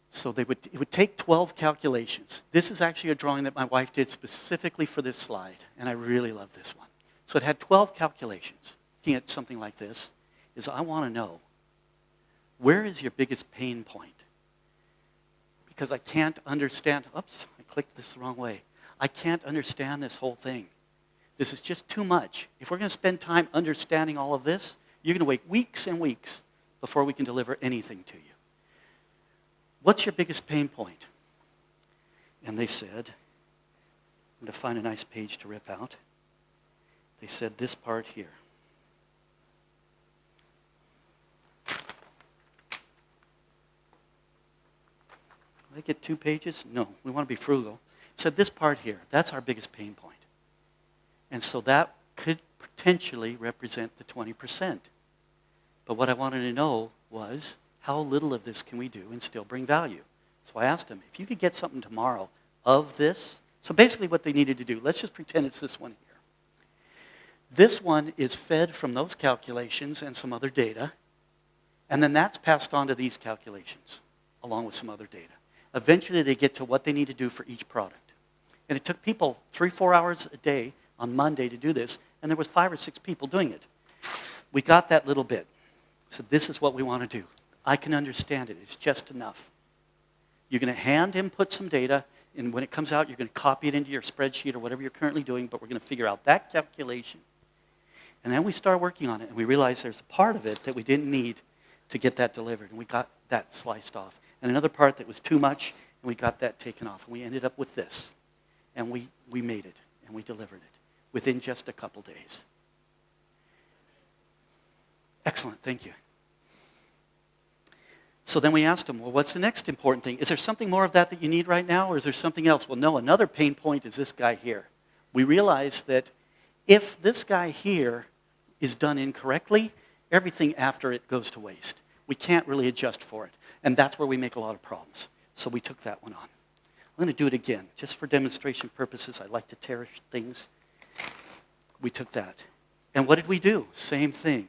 So it would take 12 calculations. This is actually a drawing that my wife did specifically for this slide, and I really love this one. So it had 12 calculations. Looking at something like this is I want to know, where is your biggest pain point? Because I can't understand, oops, I clicked this the wrong way. I can't understand this whole thing. This is just too much. If we're going to spend time understanding all of this, you're going to wait weeks and weeks before we can deliver anything to you. What's your biggest pain point? And they said, I'm going to find a nice page to rip out. They said this part here. Did I get 2 pages? No, we want to be frugal. It said this part here, that's our biggest pain point. And so that could potentially represent the 20%. But what I wanted to know was, how little of this can we do and still bring value? So I asked them, if you could get something tomorrow of this, so basically what they needed to do, let's just pretend it's this one here. This one is fed from those calculations and some other data, and then that's passed on to these calculations, along with some other data. Eventually they get to what they need to do for each product. And it took people 3-4 hours a day on Monday to do this, and there was 5 or 6 people doing it. We got that little bit. So this is what we want to do. I can understand it. It's just enough. You're going to hand input some data, and when it comes out, you're going to copy it into your spreadsheet or whatever you're currently doing, but we're going to figure out that calculation. And then we start working on it, and we realize there's a part of it that we didn't need to get that delivered, and we got that sliced off. And another part that was too much, and we got that taken off. And we ended up with this. And we made it, and we delivered it within just a couple days. Excellent, thank you. So then we asked them, well, what's the next important thing? Is there something more of that you need right now, or is there something else? Well, no, another pain point is this guy here. We realized that if this guy here is done incorrectly, everything after it goes to waste. We can't really adjust for it. And that's where we make a lot of problems. So we took that one on. I'm going to do it again. Just for demonstration purposes, I like to tear things. We took that. And what did we do? Same thing.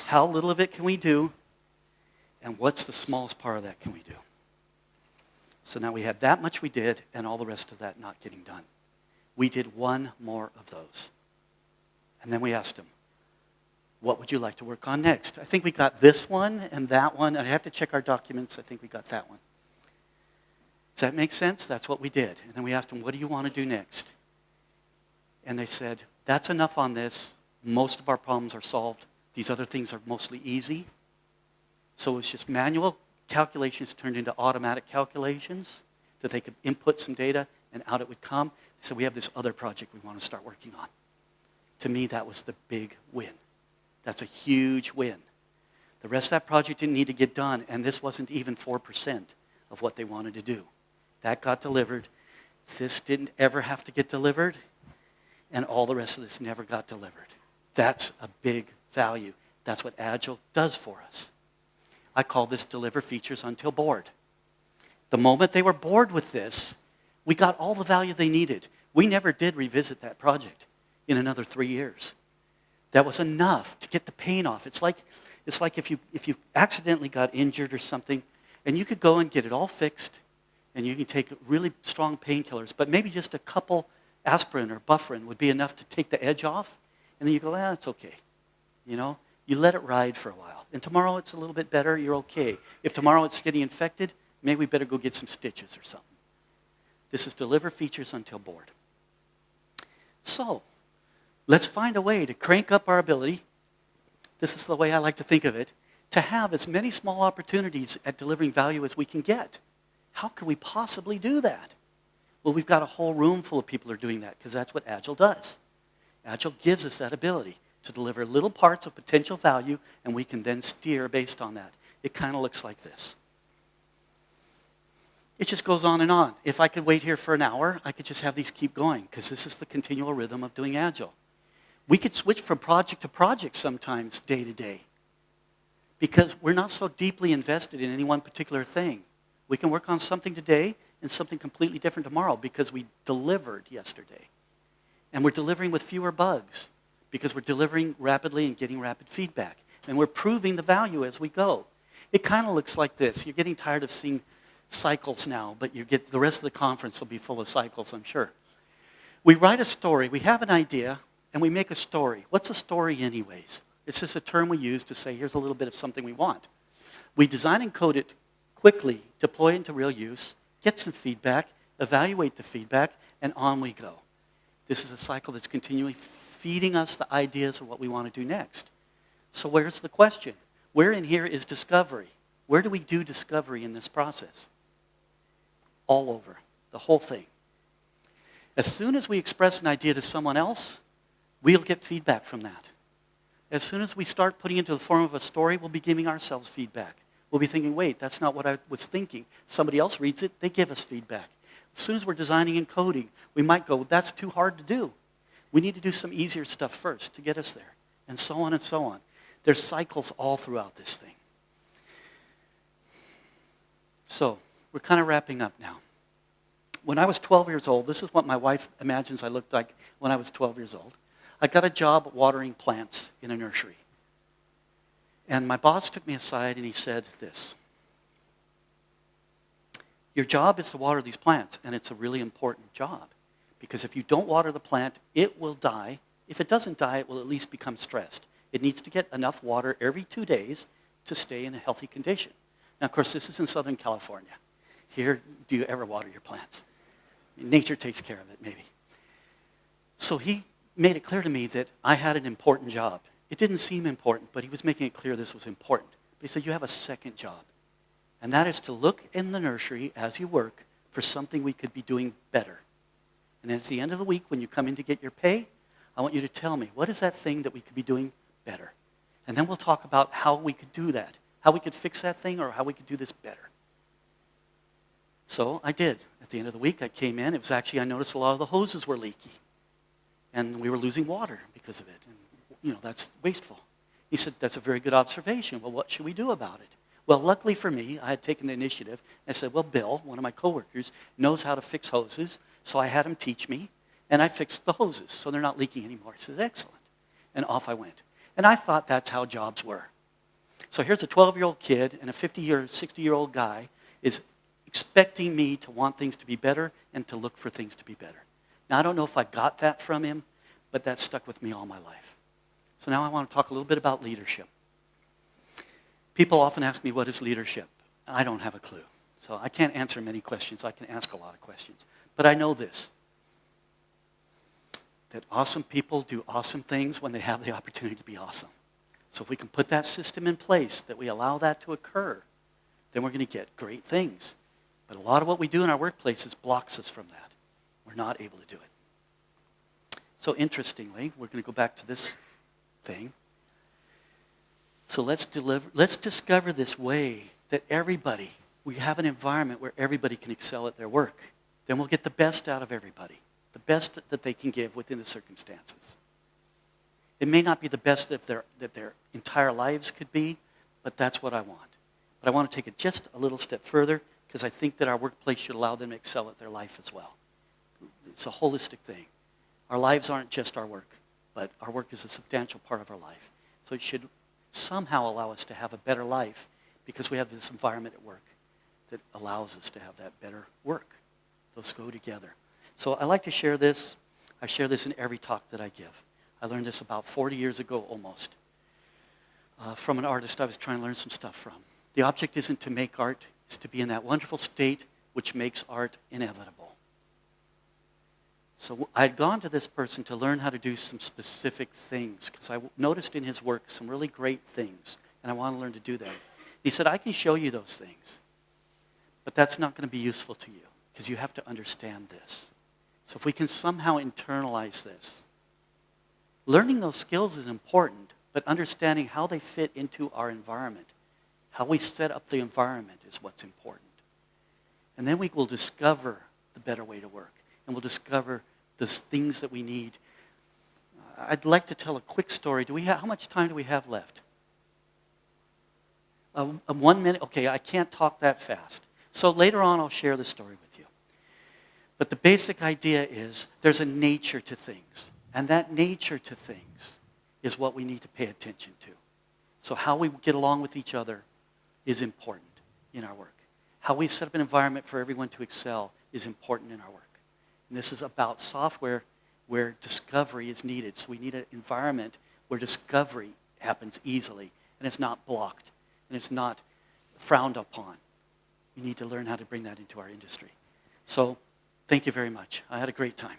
How little of it can we do? And what's the smallest part of that can we do? So now we had that much we did, and all the rest of that not getting done. We did one more of those. And then we asked them, what would you like to work on next? I think we got this one and that one. And I have to check our documents. I think we got that one. Does that make sense? That's what we did. And then we asked them, what do you want to do next? And they said, that's enough on this. Most of our problems are solved. These other things are mostly easy. So it was just manual calculations turned into automatic calculations that they could input some data and out it would come. So we have this other project we want to start working on. To me, that was the big win. That's a huge win. The rest of that project didn't need to get done, and this wasn't even 4% of what they wanted to do. That got delivered. This didn't ever have to get delivered, and all the rest of this never got delivered. That's a big value. That's what Agile does for us. I call this deliver features until bored. The moment they were bored with this, we got all the value they needed. We never did revisit that project in another 3 years. That was enough to get the pain off. It's like if you accidentally got injured or something, and you could go and get it all fixed, and you can take really strong painkillers, but maybe just a couple aspirin or bufferin would be enough to take the edge off, and then you go, it's okay. You know, you let it ride for a while. And tomorrow it's a little bit better, you're okay. If tomorrow it's getting infected, maybe we better go get some stitches or something. This is deliver features until bored. So, let's find a way to crank up our ability. This is the way I like to think of it, to have as many small opportunities at delivering value as we can get. How could we possibly do that? Well, we've got a whole room full of people who are doing that because that's what Agile does. Agile gives us that ability to deliver little parts of potential value, and we can then steer based on that. It kind of looks like this. It just goes on and on. If I could wait here for an hour, I could just have these keep going because this is the continual rhythm of doing Agile. We could switch from project to project sometimes, day to day, because we're not so deeply invested in any one particular thing. We can work on something today and something completely different tomorrow because we delivered yesterday. And we're delivering with fewer bugs because we're delivering rapidly and getting rapid feedback. And we're proving the value as we go. It kind of looks like this. You're getting tired of seeing cycles now, but the rest of the conference will be full of cycles, I'm sure. We write a story. We have an idea, and we make a story. What's a story anyways? It's just a term we use to say, here's a little bit of something we want. We design and code it quickly, deploy it into real use, get some feedback, evaluate the feedback, and on we go. This is a cycle that's continually feeding us the ideas of what we want to do next. So where's the question? Where in here is discovery? Where do we do discovery in this process? All over, the whole thing. As soon as we express an idea to someone else, we'll get feedback from that. As soon as we start putting it into the form of a story, we'll be giving ourselves feedback. We'll be thinking, wait, that's not what I was thinking. Somebody else reads it, they give us feedback. As soon as we're designing and coding, we might go, that's too hard to do. We need to do some easier stuff first to get us there, and so on and so on. There's cycles all throughout this thing. So, we're kind of wrapping up now. When I was 12 years old, this is what my wife imagines I looked like when I was 12 years old. I got a job watering plants in a nursery. And my boss took me aside and he said this. Your job is to water these plants, and it's a really important job. Because if you don't water the plant, it will die. If it doesn't die, it will at least become stressed. It needs to get enough water every 2 days to stay in a healthy condition. Now, of course, this is in Southern California. Here, do you ever water your plants? Nature takes care of it, maybe. So he made it clear to me that I had an important job. It didn't seem important, but he was making it clear this was important. But he said, you have a second job. And that is to look in the nursery as you work for something we could be doing better. And then at the end of the week, when you come in to get your pay, I want you to tell me, what is that thing that we could be doing better? And then we'll talk about how we could do that, how we could fix that thing, or how we could do this better. So I did. At the end of the week, I came in. It was actually, I noticed a lot of the hoses were leaky. And we were losing water because of it. And, that's wasteful. He said, that's a very good observation. Well, what should we do about it? Well, luckily for me, I had taken the initiative. I said, well, Bill, one of my coworkers, knows how to fix hoses. So I had him teach me, and I fixed the hoses so they're not leaking anymore. He said, excellent. And off I went. And I thought that's how jobs were. So here's a 12-year-old kid and a 50-year, 60-year-old guy is expecting me to want things to be better and to look for things to be better. Now, I don't know if I got that from him, but that stuck with me all my life. So now I want to talk a little bit about leadership. People often ask me, what is leadership? I don't have a clue. So I can't answer many questions. I can ask a lot of questions. But I know this, that awesome people do awesome things when they have the opportunity to be awesome. So if we can put that system in place, that we allow that to occur, then we're going to get great things. But a lot of what we do in our workplaces blocks us from that. We're not able to do it. So interestingly, we're going to go back to this thing. So let's discover this way that we have an environment where everybody can excel at their work. Then we'll get the best out of everybody, the best that they can give within the circumstances. It may not be the best that their entire lives could be, but that's what I want. But I want to take it just a little step further because I think that our workplace should allow them to excel at their life as well. It's a holistic thing. Our lives aren't just our work, but our work is a substantial part of our life. So it should somehow allow us to have a better life because we have this environment at work that allows us to have that better work. Those go together. So I like to share this. I share this in every talk that I give. I learned this about 40 years ago almost from an artist I was trying to learn some stuff from. The object isn't to make art, it's to be in that wonderful state which makes art inevitable. So I had gone to this person to learn how to do some specific things because I noticed in his work some really great things, and I want to learn to do them. He said, I can show you those things, but that's not going to be useful to you because you have to understand this. So if we can somehow internalize this, learning those skills is important, but understanding how they fit into our environment, how we set up the environment is what's important. And then we will discover the better way to work, and we'll discover the things that we need. I'd like to tell a quick story. How much time do we have left? 1 minute? Okay, I can't talk that fast. So later on, I'll share the story with you. But the basic idea is there's a nature to things. And that nature to things is what we need to pay attention to. So how we get along with each other is important in our work. How we set up an environment for everyone to excel is important in our work. And this is about software where discovery is needed. So we need an environment where discovery happens easily and it's not blocked and it's not frowned upon. We need to learn how to bring that into our industry. So thank you very much. I had a great time.